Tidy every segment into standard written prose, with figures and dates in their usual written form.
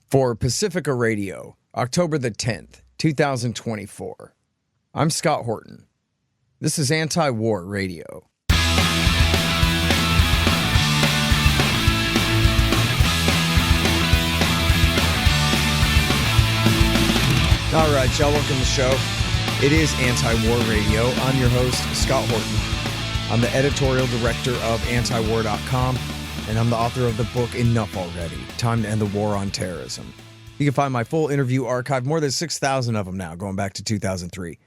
For Pacifica Radio, October the 10th, 2024. I'm Scott Horton. This is Antiwar Radio. All right, y'all, welcome to the show. It is Antiwar Radio. I'm your host, Scott Horton. I'm the editorial director of Antiwar.com, and I'm the author of the book Enough Already, Time to End the War on Terrorism. You can find my full interview archive, more than 6,000 of them now, going back to 2003,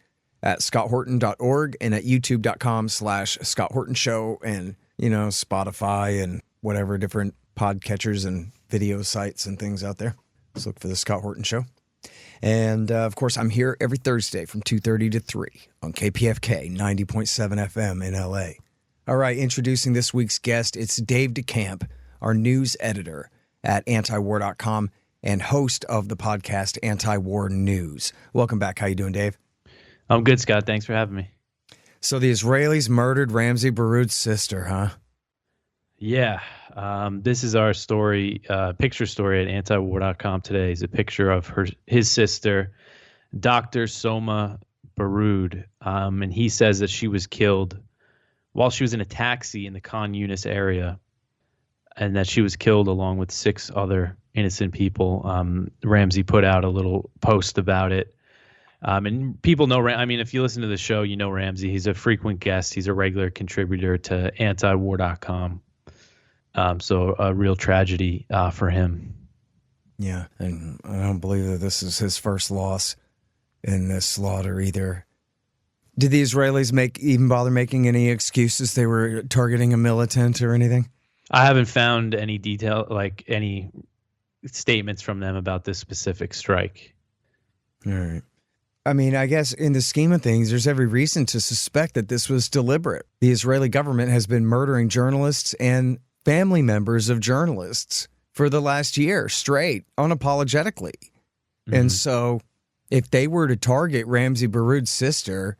at scotthorton.org and at youtube.com/Scott Horton Show and, Spotify and whatever different podcatchers and video sites and things out there. Just look for the Scott Horton Show. And, of course, I'm here every Thursday from 2:30 to 3 on KPFK 90.7 FM in L.A. All right, introducing this week's guest, it's Dave DeCamp, our news editor at Antiwar.com and host of the podcast Antiwar News. Welcome back. How you doing, Dave? I'm good, Scott. Thanks for having me. So the Israelis murdered Ramzy Baroud's sister, huh? Yeah. This is our story, picture story at Antiwar.com today. Is a picture of his sister, Dr. Soma Baroud, and he says that she was killed while she was in a taxi in the Khan Yunis area, and that she was killed along with 6 other innocent people. Ramsey put out a little post about it. And people know, if you listen to the show, you know Ramsey. He's a frequent guest. He's a regular contributor to Antiwar.com. So a real tragedy for him. Yeah, and I don't believe that this is his first loss in this slaughter either. Did the Israelis even bother making any excuses they were targeting a militant or anything? I haven't found any detail, like any statements from them about this specific strike. All right. I guess in the scheme of things, there's every reason to suspect that this was deliberate. The Israeli government has been murdering journalists and family members of journalists for the last year straight, unapologetically. Mm-hmm. And so if they were to target Ramzy Baroud's sister,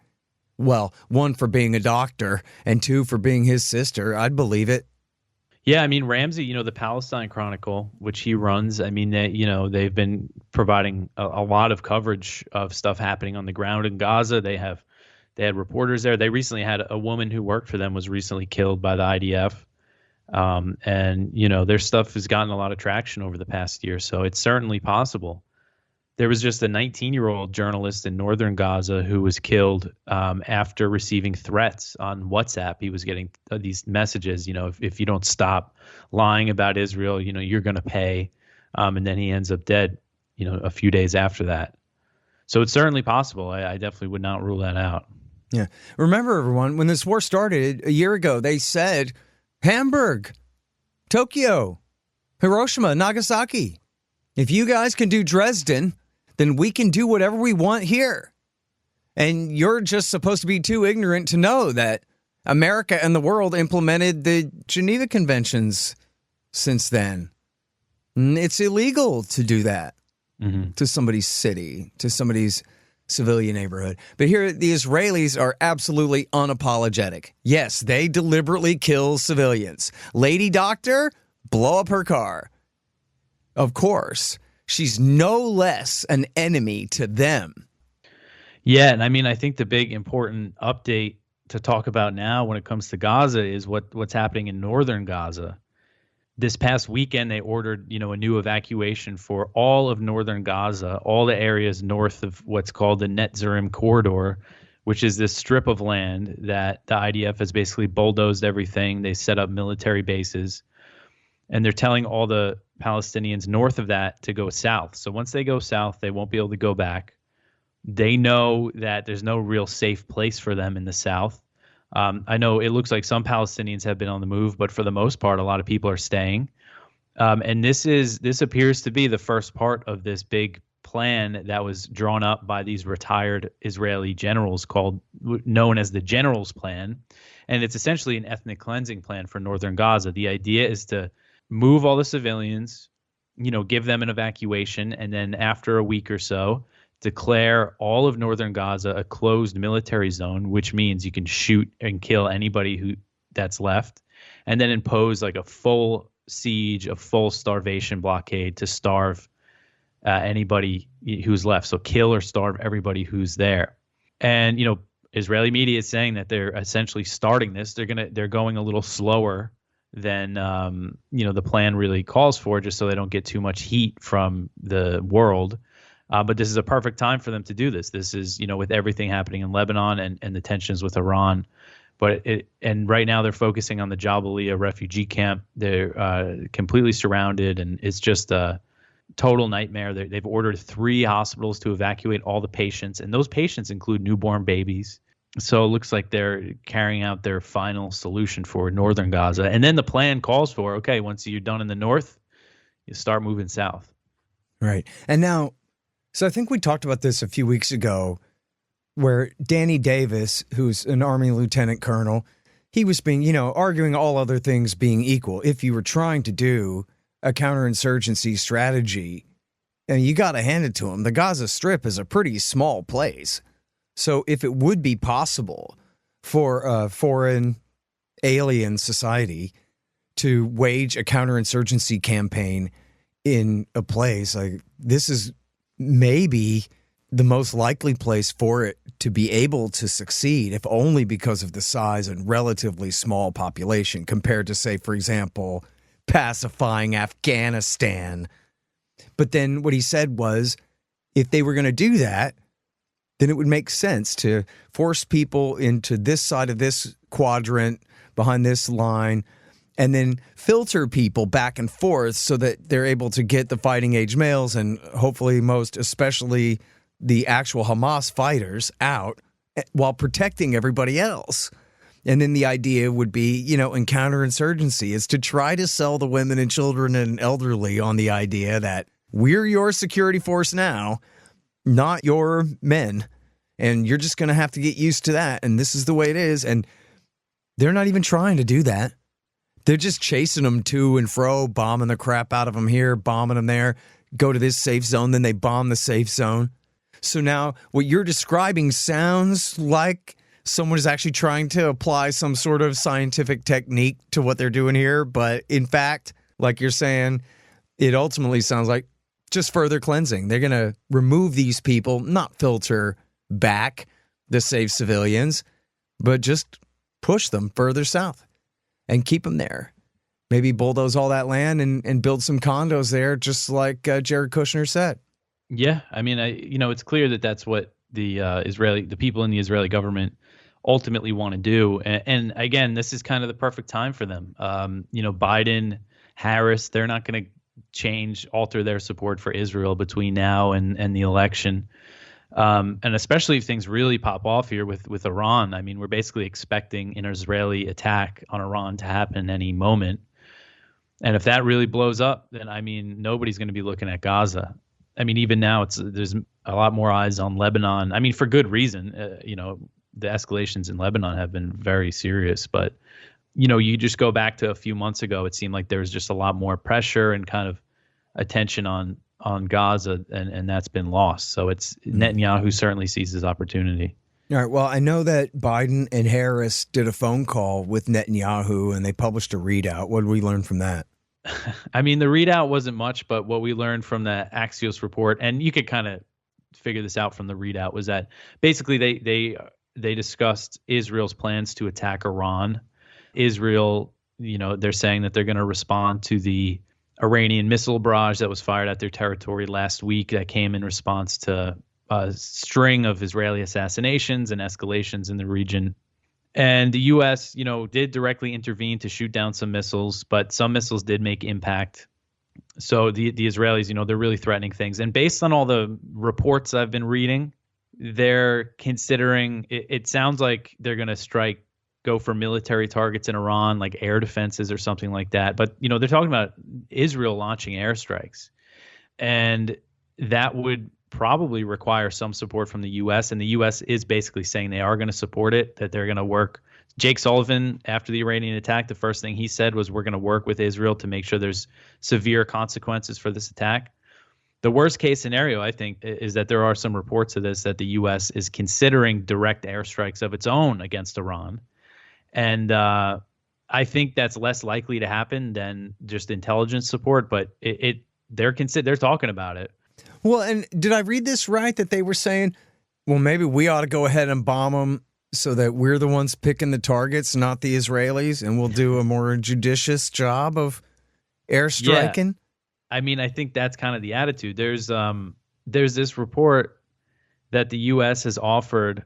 well, 1 for being a doctor and 2 for being his sister, I'd believe it. Yeah, Ramsey, the Palestine Chronicle, which he runs, they've been providing a lot of coverage of stuff happening on the ground in Gaza. They had reporters there. They recently had a woman who worked for them was recently killed by the IDF. Their stuff has gotten a lot of traction over the past year, so it's certainly possible. There was just a 19-year-old journalist in northern Gaza who was killed after receiving threats on WhatsApp. He was getting these messages, if you don't stop lying about Israel, you're going to pay. And then he ends up dead, a few days after that. So it's certainly possible. I definitely would not rule that out. Yeah. Remember, everyone, when this war started a year ago, they said Hamburg, Tokyo, Hiroshima, Nagasaki. If you guys can do Dresden, then we can do whatever we want here. And you're just supposed to be too ignorant to know that America and the world implemented the Geneva Conventions since then. It's illegal to do that to somebody's city, to somebody's civilian neighborhood. But here, the Israelis are absolutely unapologetic. Yes, they deliberately kill civilians. Lady doctor, blow up her car. Of course. She's no less an enemy to them. Yeah, and I think the big important update to talk about now when it comes to Gaza is what's happening in northern Gaza. This past weekend, they ordered, a new evacuation for all of northern Gaza, all the areas north of what's called the Netzarim corridor, which is this strip of land that the IDF has basically bulldozed everything. They set up military bases, and they're telling all the Palestinians north of that to go south. So once they go south, they won't be able to go back. They know that there's no real safe place for them in the south. I know it looks like some Palestinians have been on the move, but for the most part, a lot of people are staying. And this appears to be the first part of this big plan that was drawn up by these retired Israeli generals known as the Generals Plan. And it's essentially an ethnic cleansing plan for northern Gaza. The idea is to move all the civilians, give them an evacuation, and then after a week or so, declare all of northern Gaza a closed military zone, which means you can shoot and kill anybody that's left, and then impose like a full siege, a full starvation blockade to starve anybody who's left. So kill or starve everybody who's there. And, Israeli media is saying that they're essentially starting this. They're going a little slower than, the plan really calls for, just so they don't get too much heat from the world. But this is a perfect time for them to do this. This is, with everything happening in Lebanon and the tensions with Iran. And right now they're focusing on the Jabalia refugee camp. They're completely surrounded, and it's just a total nightmare. They've ordered 3 hospitals to evacuate all the patients, and those patients include newborn babies. So it looks like they're carrying out their final solution for northern Gaza. And then the plan calls for, okay, once you're done in the north, you start moving south. Right. And now, so I think we talked about this a few weeks ago, where Danny Davis, who's an Army lieutenant colonel, he was being, arguing all other things being equal. If you were trying to do a counterinsurgency strategy, and you got to hand it to him, the Gaza Strip is a pretty small place. So if it would be possible for a foreign alien society to wage a counterinsurgency campaign in a place, like this is maybe the most likely place for it to be able to succeed, if only because of the size and relatively small population compared to, say, for example, pacifying Afghanistan. But then what he said was, if they were going to do that, then it would make sense to force people into this side of this quadrant behind this line and then filter people back and forth so that they're able to get the fighting age males and hopefully most especially the actual Hamas fighters out while protecting everybody else. And then the idea would be, in counterinsurgency is to try to sell the women and children and elderly on the idea that we're your security force now, not your men. And you're just going to have to get used to that. And this is the way it is. And they're not even trying to do that. They're just chasing them to and fro, bombing the crap out of them here, bombing them there, go to this safe zone, then they bomb the safe zone. So now what you're describing sounds like someone is actually trying to apply some sort of scientific technique to what they're doing here. But in fact, like you're saying, it ultimately sounds like just further cleansing. They're going to remove these people, not filter back the safe civilians, but just push them further south and keep them there. Maybe bulldoze all that land and build some condos there, just like Jared Kushner said. Yeah, I mean, it's clear that that's what the people in the Israeli government ultimately want to do. And again, this is kind of the perfect time for them. Biden, Harris, they're not going to alter their support for Israel between now and the election. And especially if things really pop off here with Iran. I mean, we're basically expecting an Israeli attack on Iran to happen any moment. And if that really blows up, then, nobody's going to be looking at Gaza. I mean, even now there's a lot more eyes on Lebanon. I mean, for good reason. The escalations in Lebanon have been very serious. But, you just go back to a few months ago, it seemed like there was just a lot more pressure and kind of attention on Gaza, and that's been lost. So it's Netanyahu certainly sees his opportunity. All right. Well, I know that Biden and Harris did a phone call with Netanyahu, and they published a readout. What did we learn from that? I mean, the readout wasn't much, but what we learned from the Axios report, and you could kind of figure this out from the readout, was that basically they discussed Israel's plans to attack Iran. Israel, they're saying that they're going to respond to the Iranian missile barrage that was fired at their territory last week that came in response to a string of Israeli assassinations and escalations in the region. And the U.S., did directly intervene to shoot down some missiles, but some missiles did make impact. So the Israelis, they're really threatening things. And based on all the reports I've been reading, they're considering, it sounds like they're going to go for military targets in Iran, like air defenses or something like that. But, they're talking about Israel launching airstrikes. And that would probably require some support from the U.S. And the U.S. is basically saying they are going to support it, that they're going to work. Jake Sullivan, after the Iranian attack, the first thing he said was, we're going to work with Israel to make sure there's severe consequences for this attack. The worst case scenario, I think, is that there are some reports of this, that the U.S. is considering direct airstrikes of its own against Iran. And I think that's less likely to happen than just intelligence support, but they're talking about it. Well, and did I read this right that they were saying, well, maybe we ought to go ahead and bomb them so that we're the ones picking the targets, not the Israelis, and we'll do a more judicious job of airstriking? Yeah. I mean, I think that's kind of the attitude. There's this report that the U.S. has offered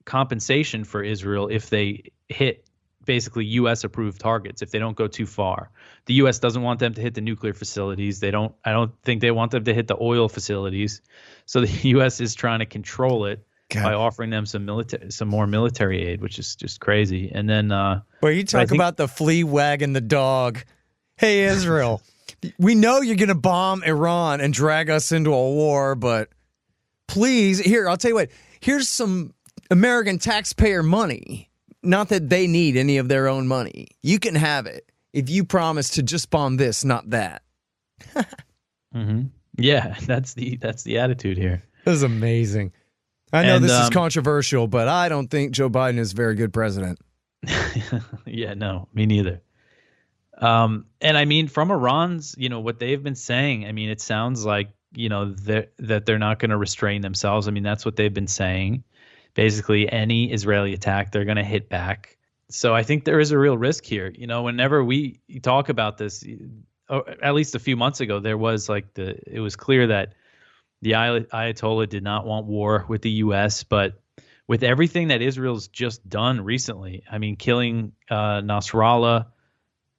compensation for Israel if they hit basically U.S.-approved targets, if they don't go too far. The U.S. doesn't want them to hit the nuclear facilities. I don't think they want them to hit the oil facilities. So the U.S. is trying to control it by offering them some more military aid, which is just crazy. And then, well, you talk about the flea wagging the dog. Hey, Israel, we know you're going to bomb Iran and drag us into a war, but please, here, I'll tell you what, here's some American taxpayer money. Not that they need any of their own money. You can have it if you promise to just bomb this, not that. Mm-hmm. Yeah, that's the attitude here. This is amazing. I know this is controversial, but I don't think Joe Biden is a very good president. Yeah, no, me neither. And I mean, from Iran's, what they've been saying, I mean, it sounds like, that they're not going to restrain themselves. I mean, that's what they've been saying. Basically, any Israeli attack, they're going to hit back. So I think there is a real risk here. Whenever we talk about this, at least a few months ago, there was it was clear that the Ayatollah did not want war with the U.S., but with everything that Israel's just done recently, I mean, killing Nasrallah,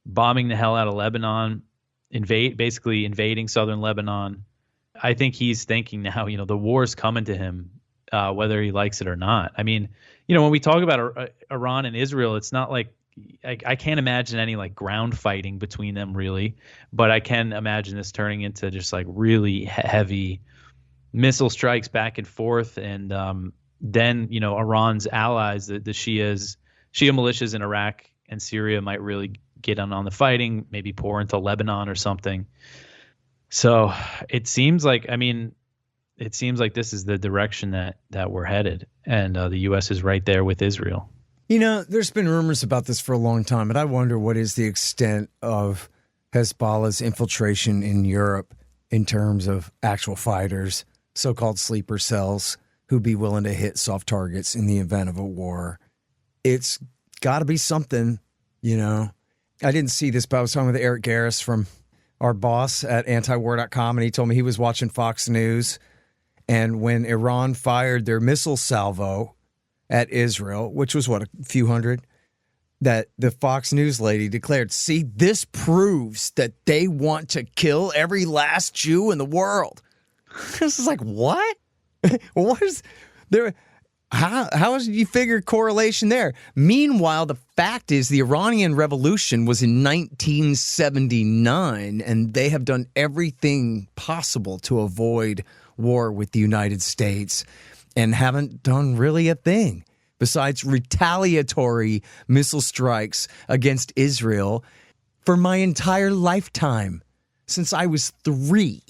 bombing the hell out of Lebanon, basically invading southern Lebanon, I think he's thinking now, the war's coming to him, whether he likes it or not. I mean, when we talk about Iran and Israel, it's not like I can't imagine any ground fighting between them really, but I can imagine this turning into just really heavy missile strikes back and forth. And then, Iran's allies, the Shia militias in Iraq and Syria might really get on the fighting, maybe pour into Lebanon or something. So it seems like this is the direction that we're headed, and the U.S. is right there with Israel. There's been rumors about this for a long time, but I wonder what is the extent of Hezbollah's infiltration in Europe in terms of actual fighters, so-called sleeper cells, who'd be willing to hit soft targets in the event of a war. It's got to be something, I didn't see this, but I was talking with Eric Garris from our boss at Antiwar.com, and he told me he was watching Fox News, and when Iran fired their missile salvo at Israel, which was, a few hundred, that the Fox News lady declared, see, this proves that they want to kill every last Jew in the world. This is what? What is there? How do you figure correlation there? Meanwhile, the fact is the Iranian Revolution was in 1979, and they have done everything possible to avoid war with the United States and haven't done really a thing besides retaliatory missile strikes against Israel for my entire lifetime since I was 3.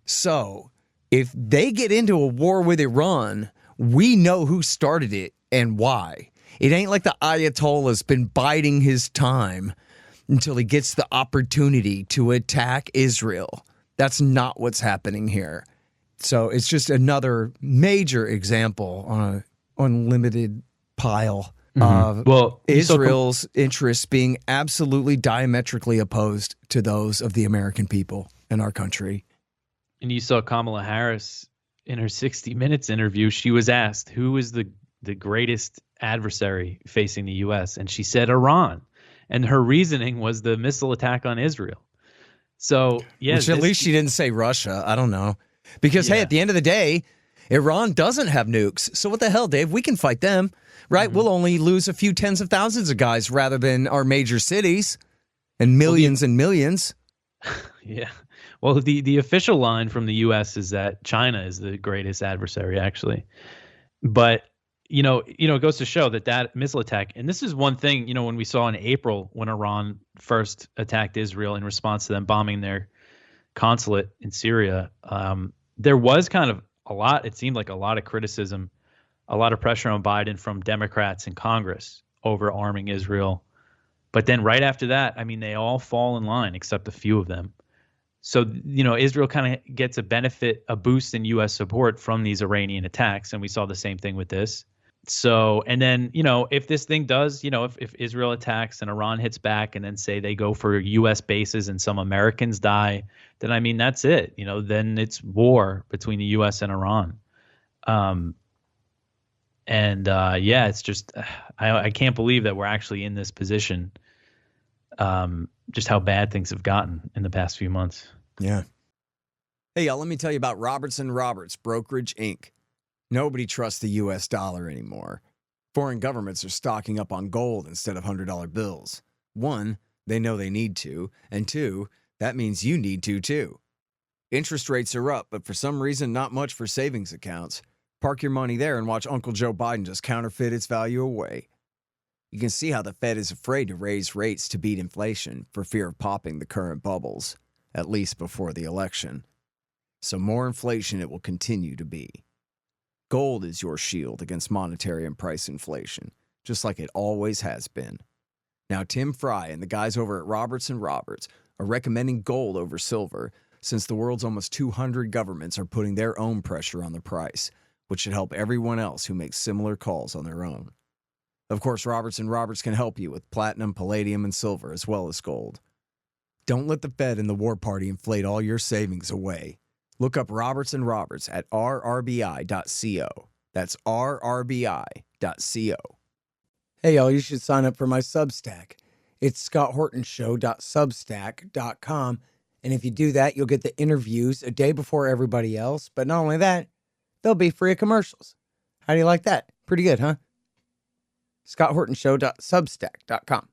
So if they get into a war with Iran, we know who started it and why. It ain't like the Ayatollah's been biding his time until he gets the opportunity to attack Israel. That's not what's happening here. So it's just another major example on an unlimited pile of Israel's interests being absolutely diametrically opposed to those of the American people in our country. And you saw Kamala Harris in her 60 Minutes interview. She was asked, who is the greatest adversary facing the U.S.? And she said Iran. And her reasoning was the missile attack on Israel. So, yeah. Which at least she didn't say Russia. I don't know. Because, hey, at the end of the day, Iran doesn't have nukes. So what the hell, Dave? We can fight them, right? Mm-hmm. We'll only lose a few tens of thousands of guys rather than our major cities and millions and millions. Yeah. Well, the official line from the U.S. is that China is the greatest adversary, actually. But, it goes to show that missile attack, and this is one thing, when we saw in April when Iran first attacked Israel in response to them bombing their consulate in Syria, there was kind of it seemed like a lot of criticism, a lot of pressure on Biden from Democrats in Congress over arming Israel. But then right after that, they all fall in line except a few of them. So, Israel kind of gets a boost in U.S. support from these Iranian attacks. And we saw the same thing with this. So, and then, if this thing does, if Israel attacks and Iran hits back and then say they go for U.S. bases and some Americans die, then, I mean, that's it. Then it's war between the U.S. and Iran. It's just, I can't believe that we're actually in this position. Just how bad things have gotten in the past few months. Yeah. Hey, y'all, let me tell you about Robertson Roberts Brokerage, Inc. Nobody trusts the U.S. dollar anymore. Foreign governments are stocking up on gold instead of $100 bills. 1, they know they need to, and 2, that means you need to too. Interest rates are up, but for some reason, not much for savings accounts. Park your money there and watch Uncle Joe Biden just counterfeit its value away. You can see how the Fed is afraid to raise rates to beat inflation for fear of popping the current bubbles, at least before the election. So more inflation it will continue to be. Gold is your shield against monetary and price inflation, just like it always has been. Now, Tim Fry and the guys over at Robertson Roberts are recommending gold over silver since the world's almost 200 governments are putting their own pressure on the price, which should help everyone else who makes similar calls on their own. Of course, Robertson Roberts can help you with platinum, palladium, and silver, as well as gold. Don't let the Fed and the war party inflate all your savings away. Look up Robertson Roberts at rrbi.co. That's rrbi.co. Hey, y'all, you should sign up for my Substack. It's scotthortonshow.substack.com. And if you do that, you'll get the interviews a day before everybody else. But not only that, they'll be free of commercials. How do you like that? Pretty good, huh? scotthortonshow.substack.com.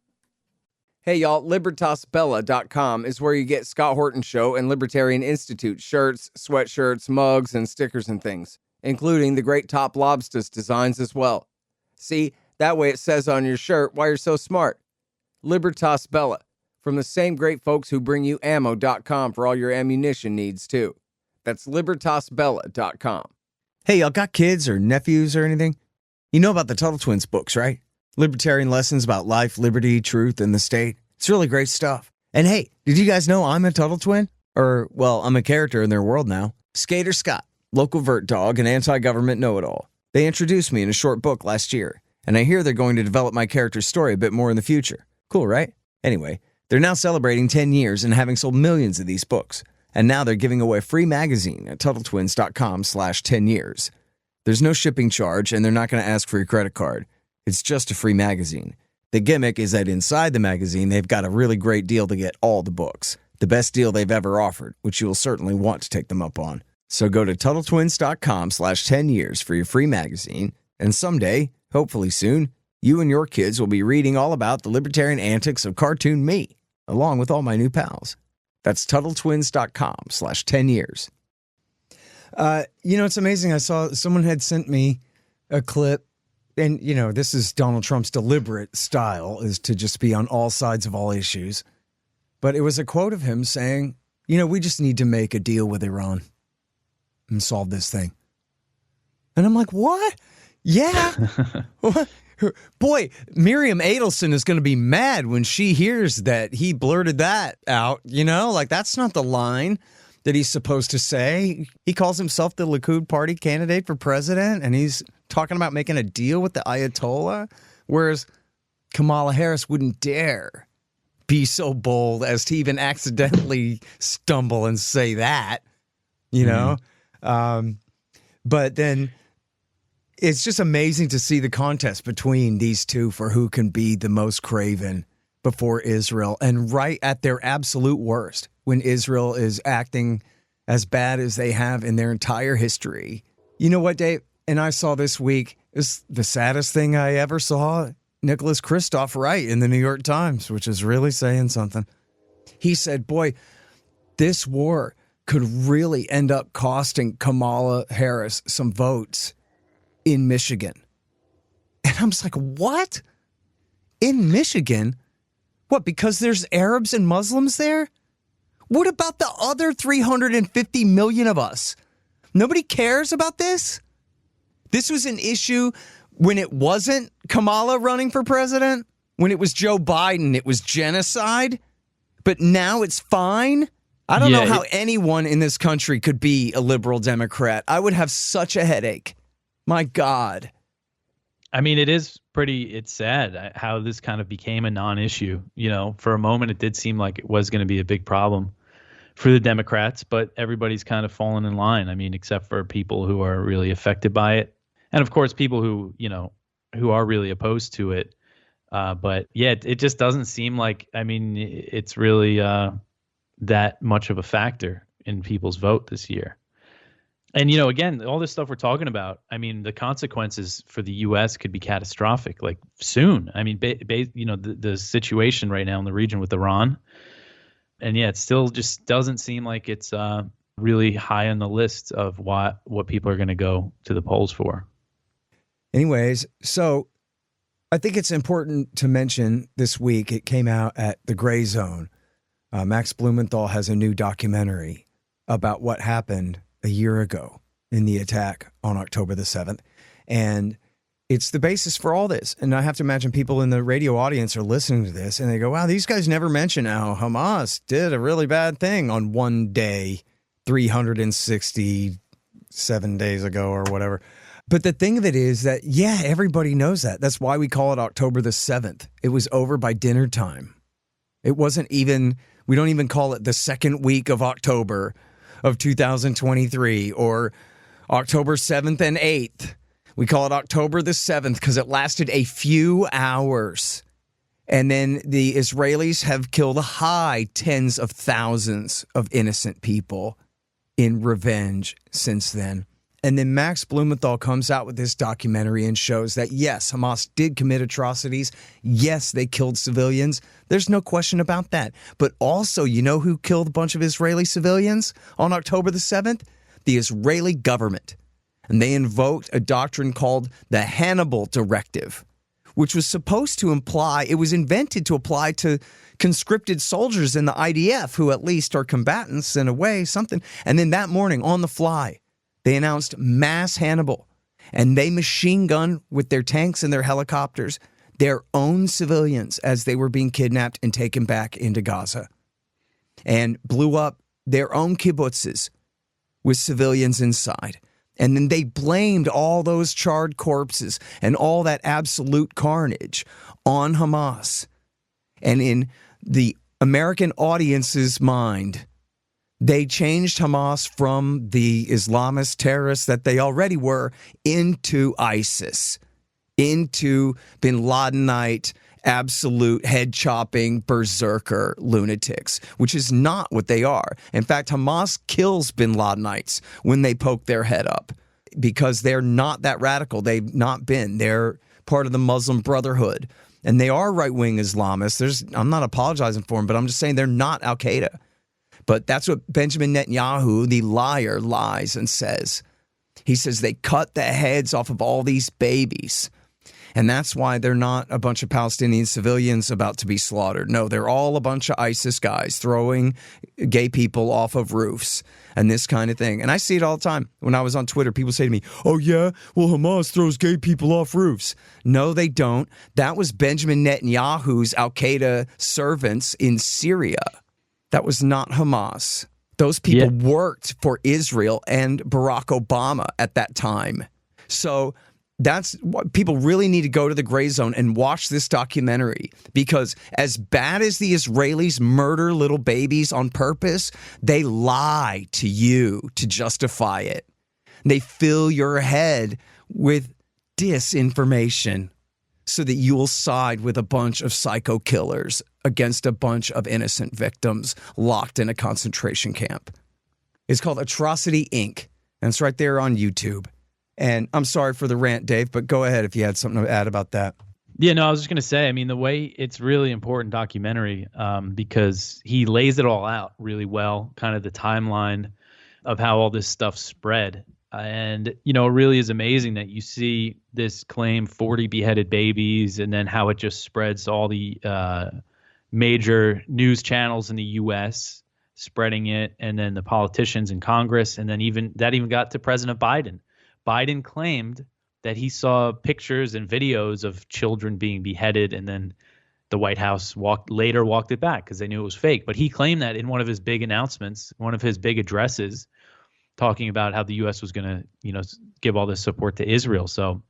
Hey, y'all, libertasbella.com is where you get Scott Horton Show and Libertarian Institute shirts, sweatshirts, mugs, and stickers and things, including the great Top Lobsters designs as well. See, that way it says on your shirt why you're so smart. Libertas Bella, from the same great folks who bring you ammo.com for all your ammunition needs, too. That's libertasbella.com. Hey, y'all got kids or nephews or anything? You know about the Tuttle Twins books, right? Libertarian lessons about life, liberty, truth, and the state. It's really great stuff. And hey, did you guys know I'm a Tuttle Twin? Or, well, I'm a character in their world now. Skater Scott, local vert dog and anti-government know-it-all. They introduced me in a short book last year, and I hear they're going to develop my character's story a bit more in the future. Cool, right? Anyway, they're now celebrating 10 years and having sold millions of these books. And now they're giving away a free magazine at TuttleTwins.com/10years. There's no shipping charge, and they're not going to ask for your credit card. It's just a free magazine. The gimmick is that inside the magazine, they've got a really great deal to get all the books. The best deal they've ever offered, which you will certainly want to take them up on. So go to TuttleTwins.com/10years for your free magazine, and someday, hopefully soon, you and your kids will be reading all about the libertarian antics of cartoon me, along with all my new pals. That's TuttleTwins.com/10years. It's amazing. I saw someone had sent me a clip, and, this is Donald Trump's deliberate style, is to just be on all sides of all issues. But it was a quote of him saying, we just need to make a deal with Iran and solve this thing. And I'm like, what? Yeah. What? Boy, Miriam Adelson is going to be mad when she hears that he blurted that out. That's not the line that he's supposed to say. He calls himself the Likud party candidate for president, and he's talking about making a deal with the Ayatollah, whereas Kamala Harris wouldn't dare be so bold as to even accidentally stumble and say that, But then it's just amazing to see the contest between these two for who can be the most craven before Israel, and right at their absolute worst, when Israel is acting as bad as they have in their entire history. You know what, Dave? And I saw this week, is the saddest thing I ever saw. Nicholas Kristof write in the New York Times, which is really saying something. He said, boy, this war could really end up costing Kamala Harris some votes in Michigan. And I'm just like, what? In Michigan? What, because there's Arabs and Muslims there? What about the other 350 million of us? Nobody cares about this? This was an issue when it wasn't Kamala running for president. When it was Joe Biden, it was genocide. But now it's fine. I don't know how anyone in this country could be a liberal Democrat. I would have such a headache. My God. I mean, it's sad how this kind of became a non-issue. You know, for a moment, it did seem like it was going to be a big problem for the Democrats, but everybody's kind of fallen in line. I mean, except for people who are really affected by it. And of course, people who are really opposed to it. But yeah, it just doesn't seem like, I mean, it's really that much of a factor in people's vote this year. And, again, all this stuff we're talking about, I mean, the consequences for the U.S. could be catastrophic, like soon. I mean, the situation right now in the region with Iran. And yeah, it still just doesn't seem like it's really high on the list of what people are going to go to the polls for. Anyways, so I think it's important to mention this week, it came out at the Grayzone. Max Blumenthal has a new documentary about what happened a year ago in the attack on October the 7th. And it's the basis for all this. And I have to imagine people in the radio audience are listening to this and they go, wow, these guys never mention how Hamas did a really bad thing on one day, 367 days ago or whatever. But the thing of it is that, yeah, everybody knows that. That's why we call it October the 7th. It was over by dinner time. It wasn't even, we don't even call it the second week of October of 2023 or October 7th and 8th. We call it October the 7th because it lasted a few hours. And then the Israelis have killed high tens of thousands of innocent people in revenge since then. And then Max Blumenthal comes out with this documentary and shows that, yes, Hamas did commit atrocities. Yes, they killed civilians. There's no question about that. But also, you know who killed a bunch of Israeli civilians on October the 7th? The Israeli government. And they invoked a doctrine called the Hannibal Directive, which was supposed to imply, it was invented to apply to conscripted soldiers in the IDF, who at least are combatants in a way, something. And then that morning, on the fly, they announced mass Hannibal, and they machine gun with their tanks and their helicopters their own civilians as they were being kidnapped and taken back into Gaza, and blew up their own kibbutzes with civilians inside. And then they blamed all those charred corpses and all that absolute carnage on Hamas. And in the American audience's mind, they changed Hamas from the Islamist terrorists that they already were into ISIS, into bin Ladenite, absolute head-chopping berserker lunatics, which is not what they are. In fact, Hamas kills bin Ladenites when they poke their head up because they're not that radical. They've not been. They're part of the Muslim Brotherhood, and they are right-wing Islamists. I'm not apologizing for them, but I'm just saying they're not Al-Qaeda. But that's what Benjamin Netanyahu, the liar, lies and says. He says they cut the heads off of all these babies. And that's why they're not a bunch of Palestinian civilians about to be slaughtered. No, they're all a bunch of ISIS guys throwing gay people off of roofs and this kind of thing. And I see it all the time. When I was on Twitter, people say to me, oh, yeah, well, Hamas throws gay people off roofs. No, they don't. That was Benjamin Netanyahu's Al-Qaeda servants in Syria. That was not Hamas. Those people worked for Israel and Barack Obama at that time. So that's what people really need to go to the Grayzone and watch this documentary, because as bad as the Israelis murder little babies on purpose, they lie to you to justify it. They fill your head with disinformation so that you will side with a bunch of psycho killers against a bunch of innocent victims locked in a concentration camp. It's called Atrocity, Inc., and it's right there on YouTube. And I'm sorry for the rant, Dave, but go ahead if you had something to add about that. Yeah, no, I was just going to say, I mean, the way it's really important documentary because he lays it all out really well, kind of the timeline of how all this stuff spread. And, it really is amazing that you see this claim 40 beheaded babies and then how it just spreads to all the major news channels in the U.S. spreading it, and then the politicians in Congress, and then even got to President Biden. Biden claimed that he saw pictures and videos of children being beheaded and then the White House later walked it back because they knew it was fake. But he claimed that in one of his big announcements, one of his big addresses, talking about how the U.S. was going to, give all this support to Israel. So,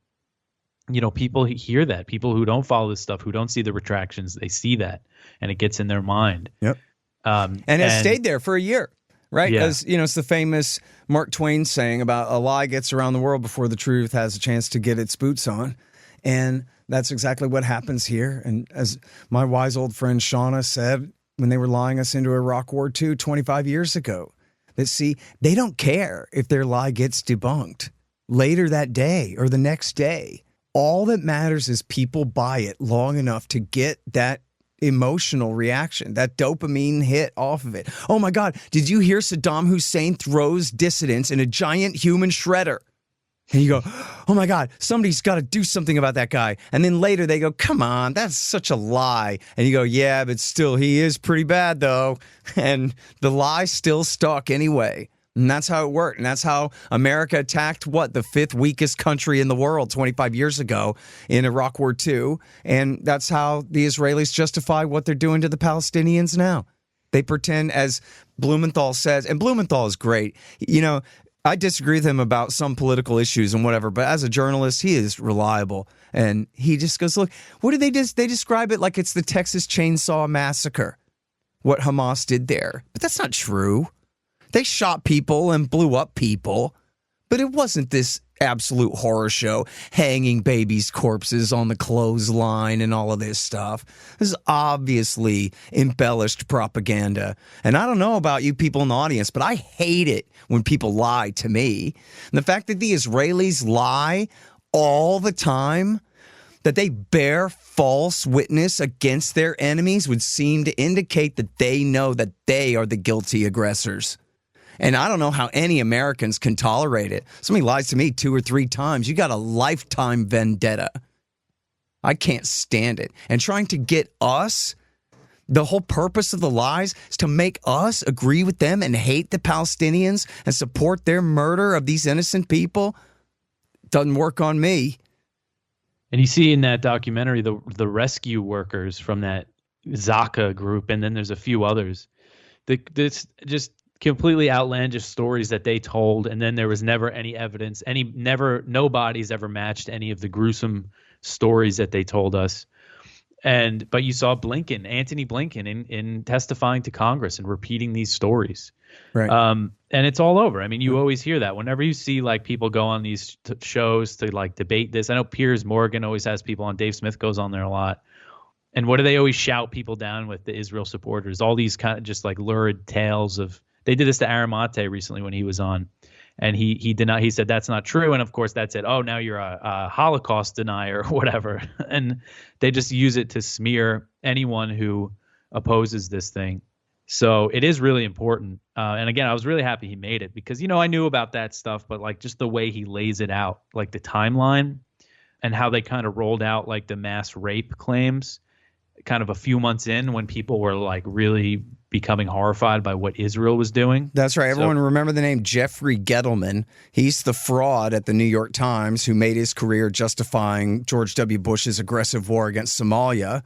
people hear that. People who don't follow this stuff, who don't see the retractions, they see that, and it gets in their mind. Yep. And it stayed there for a year, right? Because, it's the famous Mark Twain saying about a lie gets around the world before the truth has a chance to get its boots on. And that's exactly what happens here. And as my wise old friend Shauna said when they were lying us into Iraq War II 25 years ago, that, see, they don't care if their lie gets debunked later that day or the next day. All that matters is people buy it long enough to get that emotional reaction, that dopamine hit off of it. Oh, my God, did you hear Saddam Hussein throws dissidents in a giant human shredder? And you go, oh, my God, somebody's got to do something about that guy. And then later they go, come on, that's such a lie. And you go, yeah, but still, he is pretty bad, though. And the lie still stuck anyway. And that's how it worked. And that's how America attacked, the fifth weakest country in the world 25 years ago in Iraq War II. And that's how the Israelis justify what they're doing to the Palestinians now. They pretend, as Blumenthal says, and Blumenthal is great, I disagree with him about some political issues and whatever, but as a journalist, he is reliable. And he just goes, look, what do they just, they describe it like it's the Texas Chainsaw Massacre, what Hamas did there. But that's not true. They shot people and blew up people, but it wasn't this absolute horror show, hanging babies' corpses on the clothesline and all of this stuff. This is obviously embellished propaganda. And I don't know about you people in the audience, but I hate it when people lie to me. And the fact that the Israelis lie all the time, that they bear false witness against their enemies, would seem to indicate that they know that they are the guilty aggressors. And I don't know how any Americans can tolerate it. Somebody lies to me 2 or 3 times, you got a lifetime vendetta. I can't stand it. And trying to get us, the whole purpose of the lies is to make us agree with them and hate the Palestinians and support their murder of these innocent people. Doesn't work on me. And you see in that documentary the rescue workers from that Zaka group, and then there's a few others. This just completely outlandish stories that they told, and then there was never any evidence. No bodies ever matched any of the gruesome stories that they told us. But you saw Anthony Blinken in testifying to Congress and repeating these stories. Right. And it's all over. I mean, you always hear that whenever you see like people go on these shows to like debate this. I know Piers Morgan always has people on. Dave Smith goes on there a lot. And what do they always shout people down with? The Israel supporters, all these kind of just like lurid tales of. They did this to Aramate recently when he was on, and he denied. He said that's not true, and of course that's it. Oh, now you're a Holocaust denier or whatever, and they just use it to smear anyone who opposes this thing. So it is really important. And again, I was really happy he made it because I knew about that stuff, but like just the way he lays it out, like the timeline, and how they kind of rolled out like the mass rape claims, kind of a few months in when people were like really becoming horrified by what Israel was doing. That's right. Everyone remember the name Jeffrey Gettleman. He's the fraud at the New York Times who made his career justifying George W. Bush's aggressive war against Somalia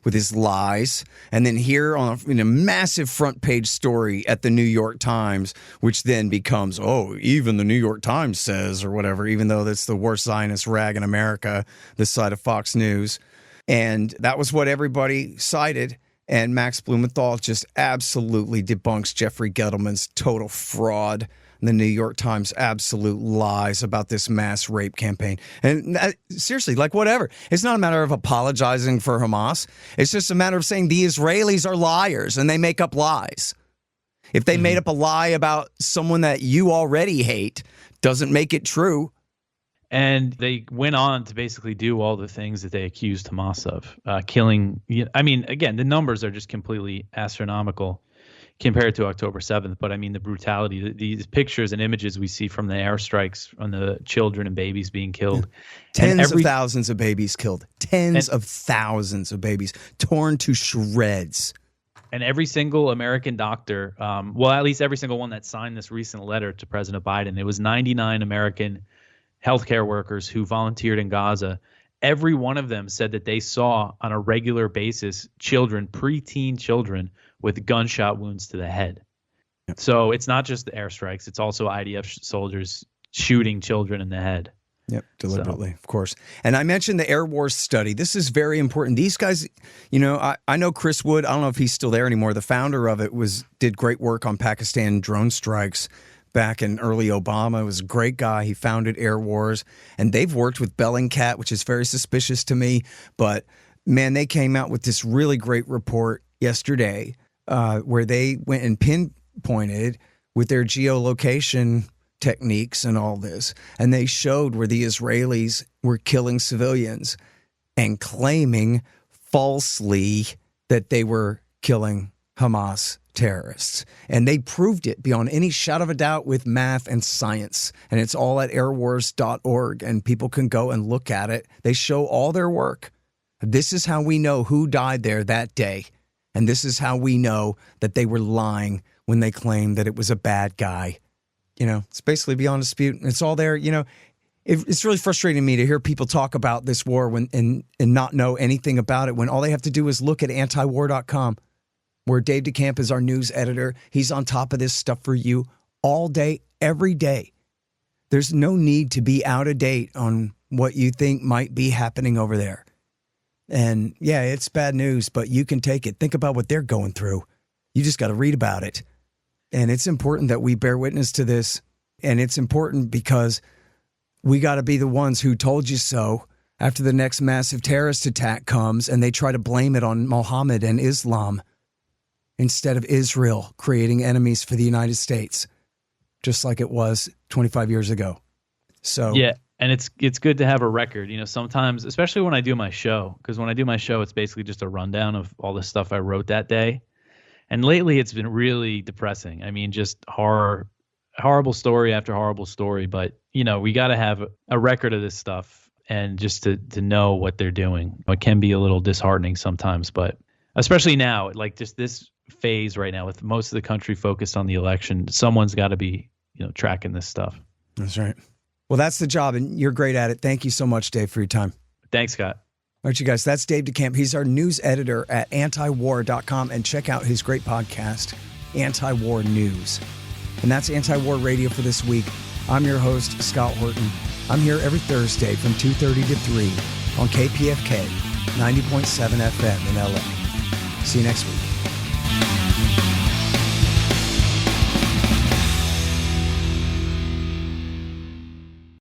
with his lies. And then here in a massive front page story at the New York Times, which then becomes, even the New York Times says or whatever, even though that's the worst Zionist rag in America, this side of Fox News. And that was what everybody cited. And Max Blumenthal just absolutely debunks Jeffrey Gettleman's total fraud and the New York Times' absolute lies about this mass rape campaign. And seriously, like whatever. It's not a matter of apologizing for Hamas. It's just a matter of saying the Israelis are liars and they make up lies. If they made up a lie about someone that you already hate, doesn't make it true. And they went on to basically do all the things that they accused Hamas of, killing. I mean, again, the numbers are just completely astronomical compared to October 7th. But I mean, the brutality, these pictures and images we see from the airstrikes on the children and babies being killed. Tens of thousands of babies killed. Tens of thousands of babies torn to shreds. And every single American doctor, at least every single one that signed this recent letter to President Biden, it was 99 American healthcare workers who volunteered in Gaza, every one of them said that they saw on a regular basis children, preteen children, with gunshot wounds to the head. Yep. So it's not just the airstrikes. It's also IDF soldiers shooting children in the head. Yep, deliberately, of course. And I mentioned the Air Wars study. This is very important. These guys, I know Chris Wood. I don't know if he's still there anymore. The founder of it did great work on Pakistan drone strikes back in early Obama. He was a great guy. He founded Air Wars. And they've worked with Bellingcat, which is very suspicious to me. But, man, they came out with this really great report yesterday where they went and pinpointed with their geolocation techniques and all this, and they showed where the Israelis were killing civilians and claiming falsely that they were killing Hamas terrorists. And they proved it beyond any shadow of a doubt with math and science. And it's all at airwars.org, and people can go and look at it. They show all their work. This is how we know who died there that day. And this is how we know that they were lying when they claimed that it was a bad guy. It's basically beyond dispute. It's all there. It's really frustrating to me to hear people talk about this war and not know anything about it when all they have to do is look at antiwar.com, where Dave DeCamp is our news editor. He's on top of this stuff for you all day, every day. There's no need to be out of date on what you think might be happening over there. And yeah, it's bad news, but you can take it. Think about what they're going through. You just got to read about it. And it's important that we bear witness to this. And it's important because we got to be the ones who told you so after the next massive terrorist attack comes and they try to blame it on Mohammed and Islam instead of Israel creating enemies for the United States, just like it was 25 years ago. So yeah, and it's good to have a record. Sometimes, especially when I do my show, because when I do my show, it's basically just a rundown of all the stuff I wrote that day. And lately, it's been really depressing. I mean, just horrible story after horrible story. But, we got to have a record of this stuff and just to know what they're doing. It can be a little disheartening sometimes, but especially now, like just this phase right now with most of the country focused on the election, someone's got to be, tracking this stuff. That's right. Well, that's the job, and you're great at it. Thank you so much, Dave, for your time. Thanks, Scott. All right, you guys, that's Dave DeCamp. He's our news editor at antiwar.com, and check out his great podcast, Antiwar News. And that's Antiwar Radio for this week. I'm your host, Scott Horton. I'm here every Thursday from 2:30 to 3 on KPFK 90.7 FM in LA. See you next week.